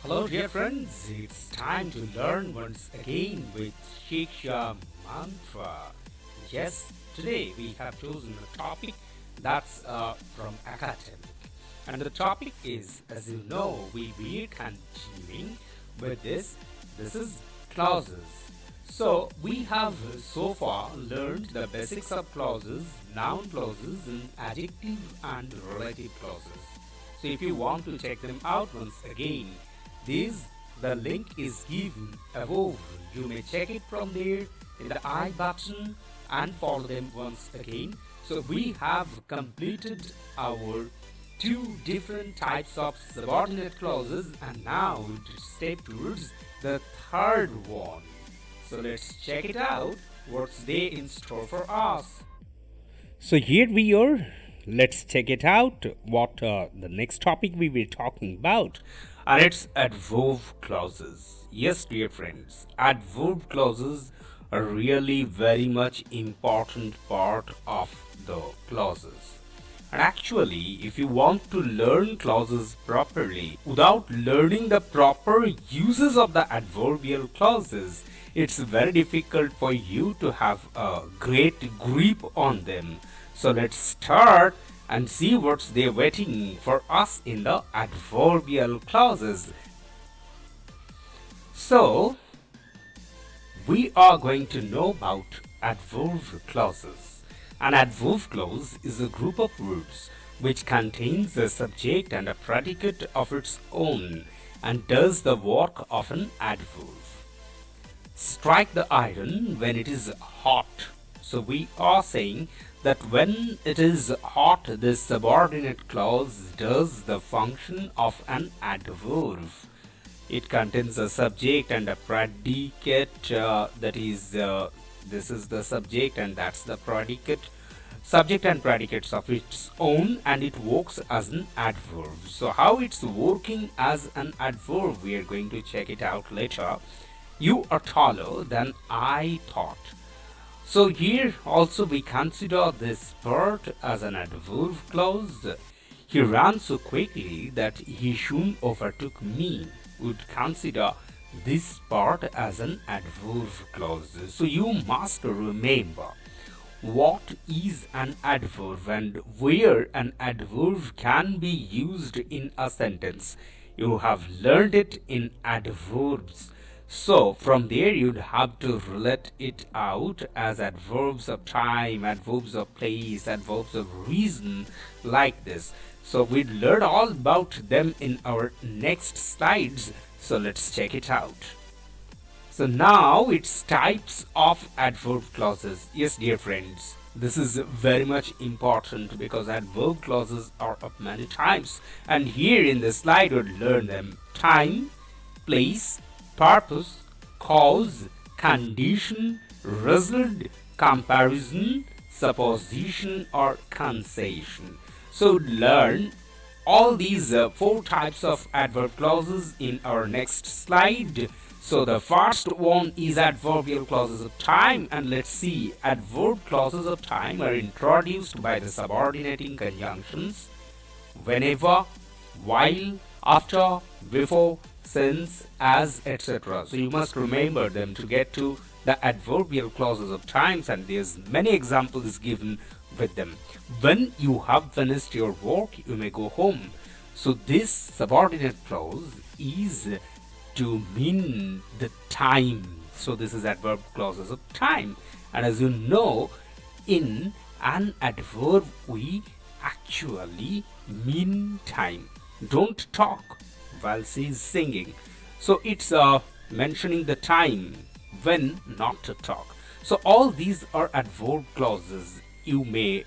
Hello dear friends, it's time to learn once again with Shiksha Mantra. Yes, today we have chosen a topic that's from academic. And the topic is, as you know, we will continuing with this. This is clauses. So we have so far learned the basics of clauses, noun clauses, and adjective and relative clauses. So if you want to check them out once again, the link is given above. You may check it from there in the I button and follow them once again. So we have completed our two different types of subordinate clauses, and now we step towards the third one. So let's check it out. What's there in store for us? So here we are. Let's check it out. What the next topic we were talking about, and it's adverb clauses. Yes, dear friends, adverb clauses are really very much important part of the clauses. And actually, if you want to learn clauses properly without learning the proper uses of the adverbial clauses, it's very difficult for you to have a great grip on them. So let's start and see what's there waiting for us in the adverbial clauses. So we are going to know about adverb clauses. An adverb clause is a group of words which contains a subject and a predicate of its own and does the work of an adverb. Strike the iron when it is hot. So we are saying that when it is hot, this subordinate clause does the function of an adverb. It contains a subject and a predicate, this is the subject and that's the predicate. Subject and predicates of its own, and it works as an adverb. So how it's working as an adverb, we are going to check it out later. You are taller than I thought. So here also we consider this part as an adverb clause. He ran so quickly that he soon overtook me. Would consider this part as an adverb clause. So you must remember what is an adverb and where an adverb can be used in a sentence. You have learned it in adverbs. So from there you'd have to relate it out as adverbs of time, adverbs of place, adverbs of reason, like this. So we'd learn all about them in our next slides. So let's check it out. So now it's types of adverb clauses. Yes, dear friends, this is very much important because adverb clauses are of many types. And here in the slide we'll learn them: time, place, purpose, cause, condition, result, comparison, supposition, or concession. So learn all these four types of adverb clauses in our next slide. So the first one is adverbial clauses of time, and let's see. Adverb clauses of time are introduced by the subordinating conjunctions whenever, while, after, before, since, as, etc. So you must remember them to get to the adverbial clauses of times, and there's many examples given with them. When you have finished your work, you may go home. So this subordinate clause is to mean the time. So this is adverb clauses of time. And as you know, in an adverb we actually mean time. Don't talk while she's singing. So it's mentioning the time when not to talk. So all these are adverb clauses. You may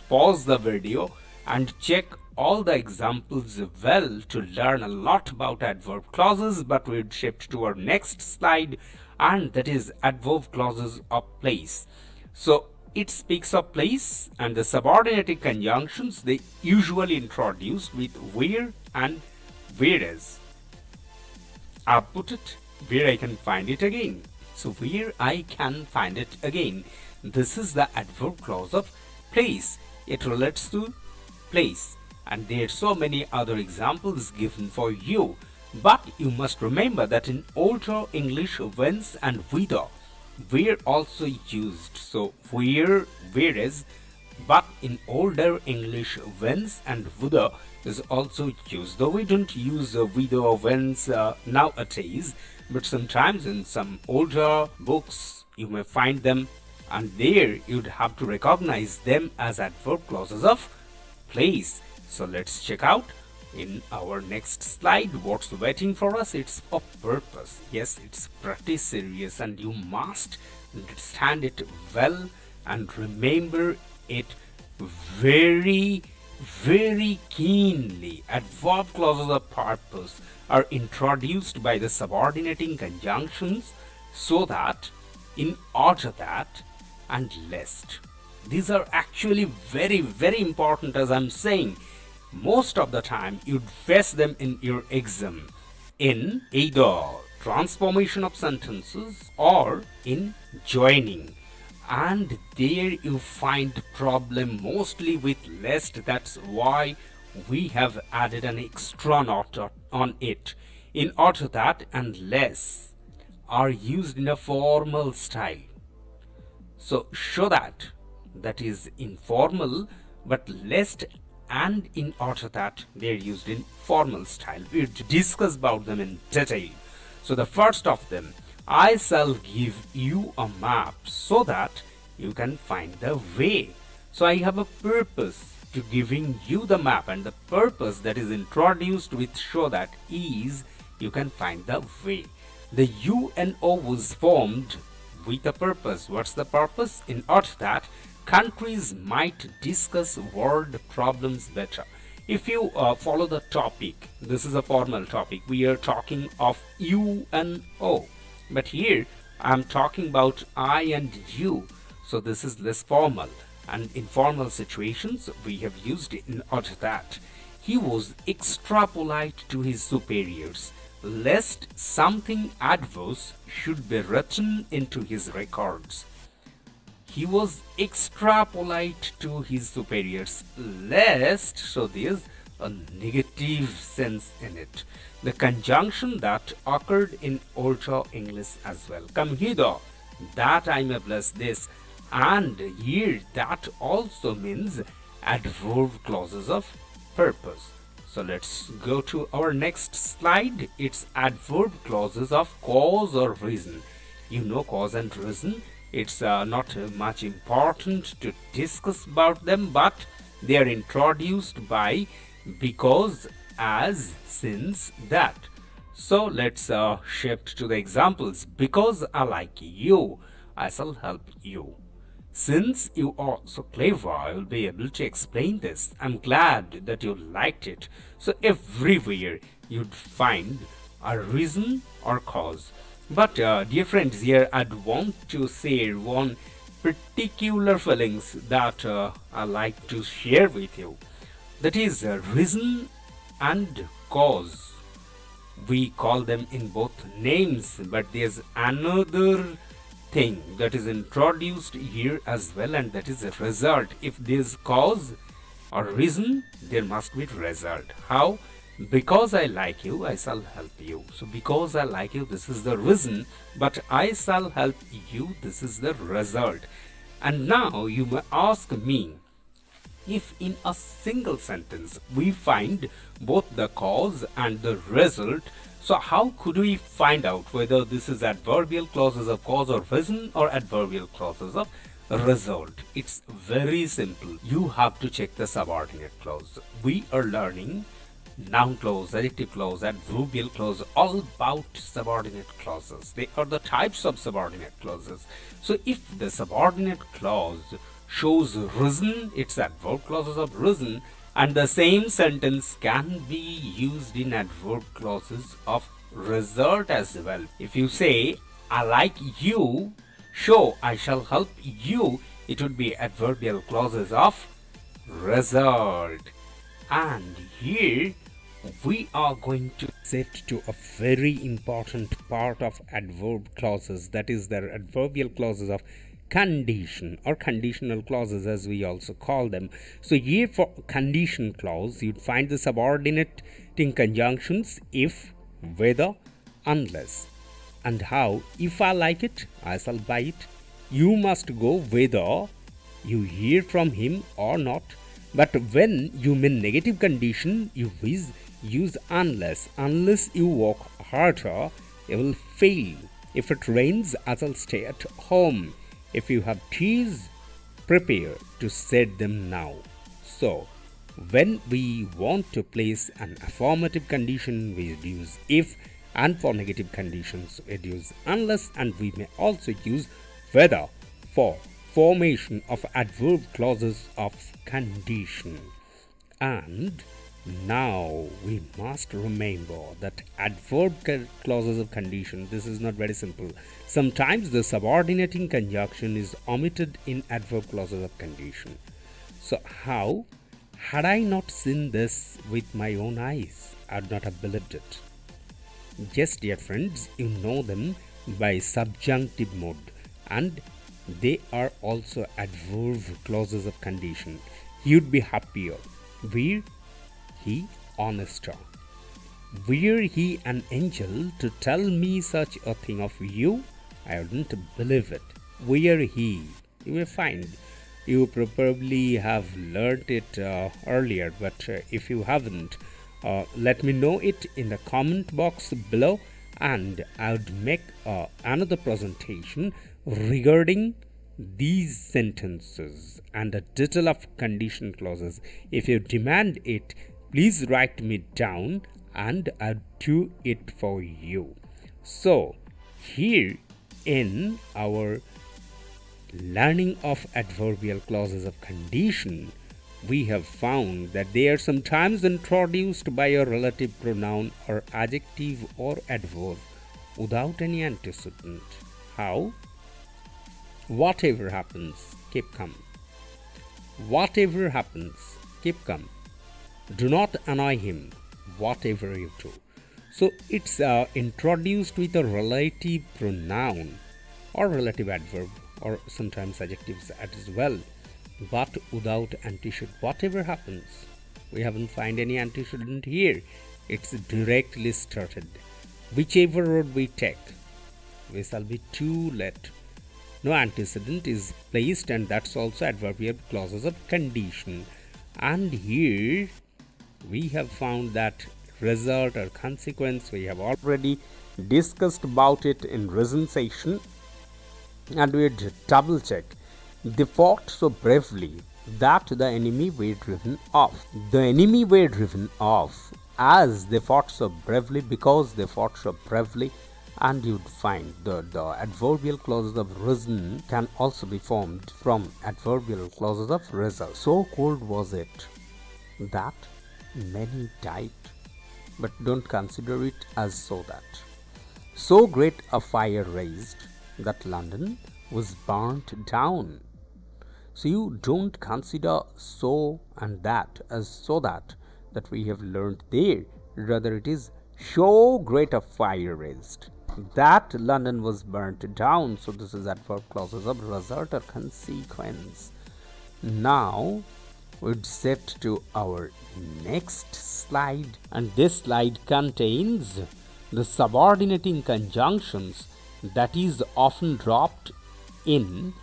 pause the video and check all the examples well to learn a lot about adverb clauses, but we'll shift to our next slide, and that is adverb clauses of place. So it speaks of place, and the subordinating conjunctions, they usually introduced with where and whereas. I'll put it where I can find it again. So where I can find it again. This is the adverb clause of place. It relates to place. And there are so many other examples given for you. But you must remember that in older English, whence and whither were also used. So whereas, but in older English, whence and whither is also used. Though we don't use whither or whence nowadays, but sometimes in some older books you may find them, and there you'd have to recognize them as adverb clauses of place. So let's check out in our next slide what's waiting for us. It's a purpose. Yes, it's pretty serious and you must understand it well and remember it very keenly. Adverb clauses of purpose are introduced by the subordinating conjunctions so that, in order that, and lest. These are actually very important, as I'm saying. Most of the time you'd face them in your exam in either transformation of sentences or in joining, and there you find problem mostly with lest. That's why we have added an extra note on it. In order that and less are used in a formal style, so show that is informal, but lest and in order that they're used in formal style. We'll discuss about them in detail. So the first of them, I shall give you a map so that you can find the way. So I have a purpose to giving you the map, and the purpose that is introduced with show that is you can find the way. The UNO was formed with a purpose. What's the purpose? In order that countries might discuss world problems better. If you follow the topic, this is a formal topic. We are talking of UNO, but here I'm talking about I and you. So this is less formal, and in formal situations we have used it in order that. He was extra polite to his superiors, lest something adverse should be written into his records. He was extra polite to his superiors, lest, so there's a negative sense in it. The conjunction that occurred in older English as well. Come hither, that I may bless this, and here that also means adverb clauses of purpose. So let's go to our next slide. It's adverb clauses of cause or reason. You know cause and reason. It's not much important to discuss about them, but they are introduced by because, as, since, that. So let's shift to the examples. Because I like you, I shall help you. Since you are so clever, I will be able to explain this. I'm glad that you liked it. So everywhere you'd find a reason or cause. But dear friends, here I'd want to share one particular feelings that I like to share with you. That is reason and cause. We call them in both names, but there's another thing that is introduced here as well, and that is a result. If there's cause or reason, there must be result. How? Because I like you, I shall help you. So because I like you, this is the reason, but I shall help you, this is the result. And now you may ask me, if in a single sentence we find both the cause and the result, so how could we find out whether this is adverbial clauses of cause or reason or adverbial clauses of result? It's very simple. You have to check the subordinate clause. We are learning noun clause, adjective clause, adverbial clause, all about subordinate clauses. They are the types of subordinate clauses. So if the subordinate clause shows reason, it's adverb clauses of reason, and the same sentence can be used in adverb clauses of result as well. If you say, I like you, show I shall help you, it would be adverbial clauses of result. And here we are going to shift to a very important part of adverb clauses, that is the adverbial clauses of condition or conditional clauses as we also call them. So here for condition clause, you'd find the subordinating conjunctions if whether, unless. And how? If I like it, I shall buy it. You must go whether you hear from him or not. But when you mean negative condition, you use unless. Unless you work harder, you will fail. If it rains, I shall stay at home. If you have teas, prepare to set them now. So, when we want to place an affirmative condition, we use if, and for negative conditions, we use unless, and we may also use whether for formation of adverb clauses of condition. And now we must remember that adverb clauses of condition, this is not very simple. Sometimes the subordinating conjunction is omitted in adverb clauses of condition. So how? Had I not seen this with my own eyes, I would not have believed it. Yes, dear friends, you know them by subjunctive mode, and they are also adverb clauses of condition. You'd be happier. Were he honester? Were he an angel to tell me such a thing of you? I wouldn't believe it. Were he? You may find you probably have learned it earlier, but if you haven't, let me know it in the comment box below, and I would make another presentation regarding these sentences and the detail of condition clauses. If you demand it, please write me down and I'll do it for you. So here in our learning of adverbial clauses of condition, we have found that they are sometimes introduced by a relative pronoun or adjective or adverb without any antecedent. How? Whatever happens, keep calm. Whatever happens, keep calm. Do not annoy him, whatever you do. So it's introduced with a relative pronoun or relative adverb, or sometimes adjectives as well, but without antecedent. Whatever happens, we haven't find any antecedent here. It's directly started. Whichever road we take, we shall be too late. No antecedent is placed, and that's also adverbial clauses of condition. And here we have found that result or consequence. We have already discussed about it in recent session, and we double check. They fought so bravely that the enemy were driven off. The enemy were driven off as they fought so bravely, because they fought so bravely. And you'd find the adverbial clauses of reason can also be formed from adverbial clauses of result. So cold was it that many died, but don't consider it as so that. So great a fire raised that London was burnt down. So you don't consider so and that as so that we have learned there. Rather it is so great a fire raised that London was burnt down. So this is adverb clauses of result or consequence. Now we'd set to our next slide, and this slide contains the subordinating conjunctions that is often dropped in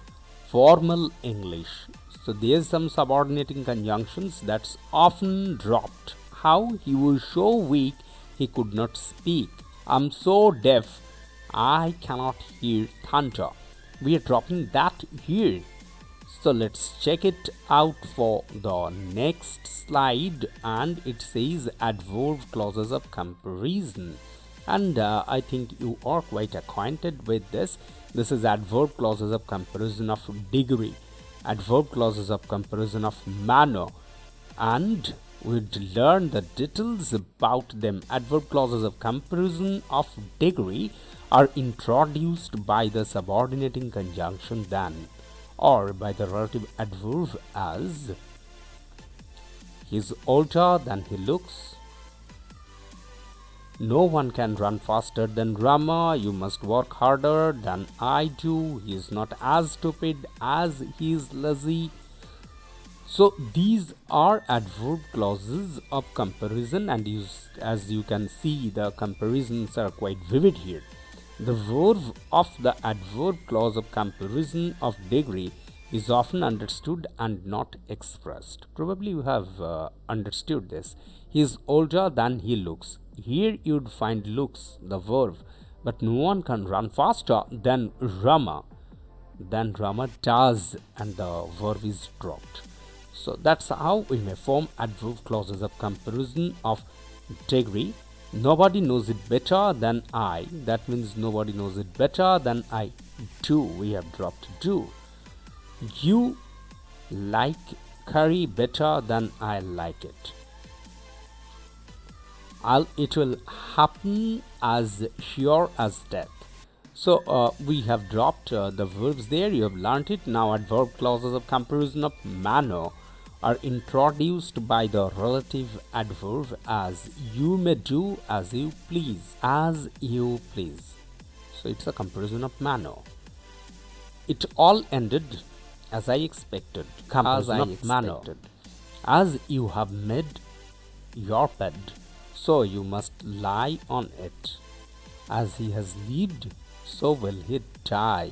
formal English. So there's some subordinating conjunctions that's often dropped. How? He was so weak he could not speak. I'm so deaf I cannot hear thunder. We are dropping that here. So let's check it out for the next slide, and it says adverb clauses of comparison. And I think you are quite acquainted with this. This is adverb clauses of comparison of degree, adverb clauses of comparison of manner, and we'd learn the details about them. Adverb clauses of comparison of degree are introduced by the subordinating conjunction than, or by the relative adverb as, he is older than he looks. No one can run faster than Rama. You must work harder than I do. He is not as stupid as he is lazy. So these are adverb clauses of comparison, and as you can see, the comparisons are quite vivid here. The verb of the adverb clause of comparison of degree is often understood and not expressed. Probably you have understood this. He is older than he looks. Here you'd find looks, the verb, but no one can run faster than Rama. Then Rama does, and the verb is dropped. So that's how we may form adverb clauses of comparison of degree. Nobody knows it better than I. That means nobody knows it better than I do. We have dropped do. You like curry better than I like it. It will happen as sure as death. So we have dropped the verbs there. You have learnt it. Now adverb clauses of comparison of manner are introduced by the relative adverb as you may do as you please. As you please. So it's a comparison of manner. It all ended as I expected. Comparison of manner. As you have made your bed, so you must lie on it. As he has lived, so will he die.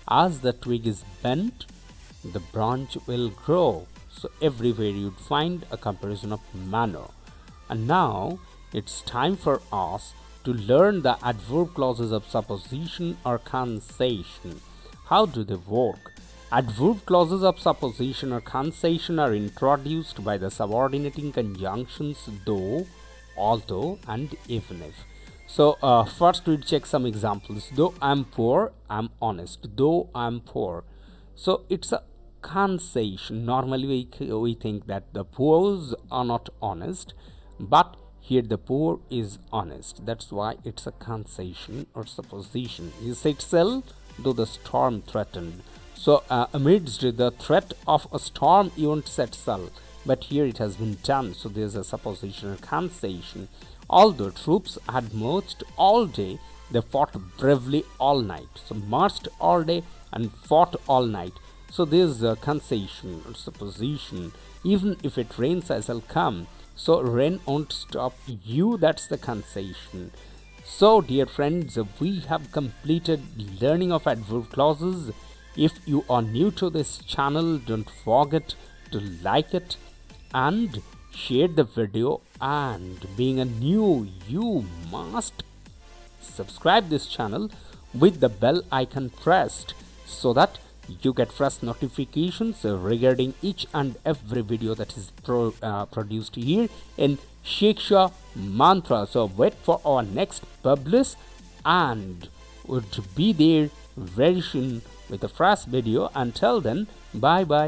As the twig is bent, the branch will grow. So everywhere you'd find a comparison of manner. And now it's time for us to learn the adverb clauses of supposition or concession. How do they work? Adverb clauses of supposition or concession are introduced by the subordinating conjunctions though, although, and even if. So first we'll check some examples. Though I'm poor, I'm honest. Though I'm poor. So it's a concession. Normally we think that the poor are not honest, but here the poor is honest. That's why it's a concession or supposition. You set sail though the storm threatened. So amidst the threat of a storm you won't set sail, but here it has been done. So there's a supposition or concession. Although troops had marched all day, they fought bravely all night. So marched all day and fought all night. So there's a concession or supposition. Even if it rains, I shall come. So rain won't stop you. That's the concession. So dear friends, we have completed learning of adverb clauses. If you are new to this channel, don't forget to like it and share the video, and being a new, you must subscribe this channel with the bell icon pressed so that you get fresh notifications regarding each and every video that is produced here in Shiksha Mantra. So wait for our next publish and would be there very soon with a fresh video. Until then, bye bye.